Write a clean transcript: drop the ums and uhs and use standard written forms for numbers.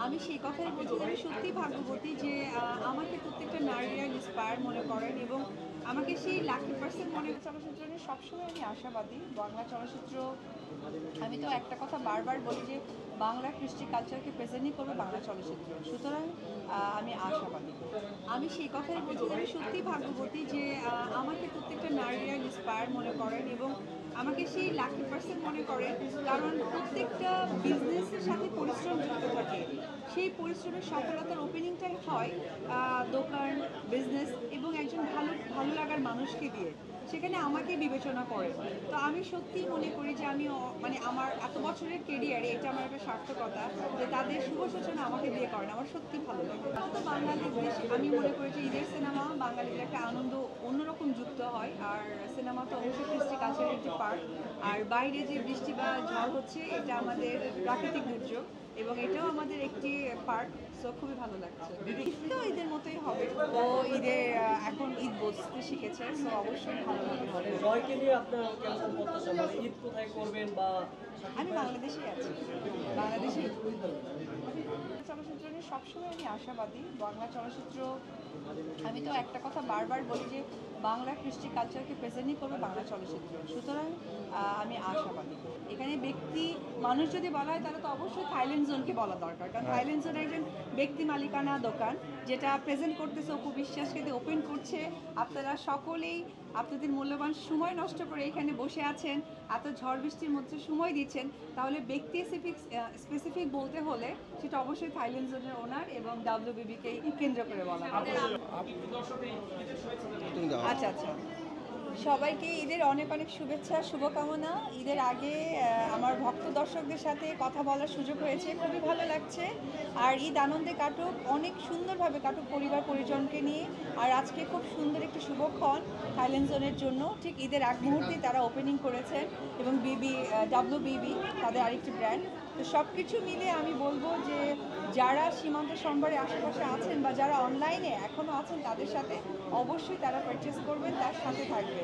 আমি সেই কথাই বলছি যে আমি সত্যিই ভাগ্যবতী যে আমাকে প্রত্যেকটা নারীরা ইন্সপায়ার মনে করেন এবং আমাকে সেই লাকি পার্সন মনে চলচ্চিত্র নিয়ে সবসময় আমি আশাবাদী। বাংলা চলচ্চিত্র, আমি তো একটা কথা বারবার বলি যে বাংলা কৃষ্টি কালচারকে প্রেজেন্টই করবে বাংলা চলচ্চিত্র, সুতরাং আমি আশাবাদী। আমি সেই কথাই বলছি যে আমি সত্যিই ভাগ্যবতী যে আমাকে প্রত্যেকটা নারীরা ইন্সপায়ার মনে করেন এবং আমাকে সেই লাকি পার্সন মনে করেন, কারণ প্রত্যেকটা বিজনেসের সাথে পরিশ্রম যুক্ত থাকে। সেই পরিশ্রমের সফলতার ওপেনিংটাই হয় দোকান, বিজনেস এবং একজন ভালো ভালো লাগার মানুষকে দিয়ে, সেখানে আমাকে বিবেচনা করে। তো আমি সত্যিই মনে করি যে আমি মানে আমার এত বছরের কেরিয়ারে এটা আমার একটা সার্থকতা যে তাদের শুভ সূচনা আমাকে দিয়ে করেন। আমার সত্যি ভালো লাগে। তো বাঙালি দেশ, আমি মনে করি যে ঈদের সিনেমা বাঙালিদের একটা আনন্দ অন্যরকম যুক্ত হয়। আর সিনেমা তো অবশ্যই কৃষ্টি কালচারের একটি পার্ট। আর বাইরে যে বৃষ্টি বা ঝড় হচ্ছে, এটা আমাদের প্রাকৃতিক দুর্যোগ এবং এটাও আমাদের একটি পার্ট। সো খুবই ভালো লাগছে। ঈদ তো ঈদের মতোই হবে। ও ঈদের এখন ঈদ বসতে শিখেছে, সো অবশ্যই ভালো হবে। জয়কে নিয়ে আপনার কেমন প্রত্যাশা, মানে ঈদ কোথায় করবেন বা আমি বাংলাদেশেই আছি, বাংলাদেশে। চলচ্চিত্র নিয়ে সবসময় আমি আশাবাদী। বাংলা চলচ্চিত্র, আমি তো একটা কথা বারবার বলি যে বাংলা কৃষ্টি কালচারকে প্রেজেন্টই করবে বাংলা চলচ্চিত্র, সুতরাং আমি আশাবাদী। এখানে ব্যক্তি মানুষ যদি বলা হয় তাহলে তো অবশ্যই থাইল্যান্ড জোনকে বলা দরকার, কারণ থাইল্যান্ড জোন একজন ব্যক্তি মালিকানা দোকান যেটা প্রেজেন্ট করতেছে অপু বিশ্বাসকে দিয়ে ওপেন করছে। আপনারা সকলেই আপনাদের মূল্যবান সময় নষ্ট করে এখানে বসে আছেন, এত ঝড় বৃষ্টির মধ্যে সময় দিচ্ছেন, তাহলে ব্যক্তি স্পেসিফিক বলতে হলে সেটা অবশ্যই থাইল্যান্ড জোনের ওনার এবং ডাব্লিউবিবিকে কেন্দ্র করে বলা হবে। আচ্ছা আচ্ছা, সবাইকে ঈদের অনেক অনেক শুভেচ্ছা, শুভকামনা। ঈদের আগে আমার ভক্ত দর্শকদের সাথে কথা বলার সুযোগ হয়েছে, খুবই ভালো লাগছে। আর ঈদ আনন্দে কাটুক, অনেক সুন্দরভাবে কাটুক পরিবার পরিজনকে নিয়ে। আর আজকে খুব সুন্দর একটি শুভক্ষণ থাইল্যান্ড জোনের জন্য। ঠিক ঈদের আগ মুহূর্তেই তারা ওপেনিং করেছেন এবং ডাব্লিউবিবি তাদের আরেকটি ব্র্যান্ড। তো সব কিছু মিলে আমি বলবো যে যারা সীমান্ত সম্ভারে আশেপাশে আছেন বা যারা অনলাইনে এখনও আছেন, তাদের সাথে অবশ্যই তারা পারচেস করবেন, তার সাথে থাকবে।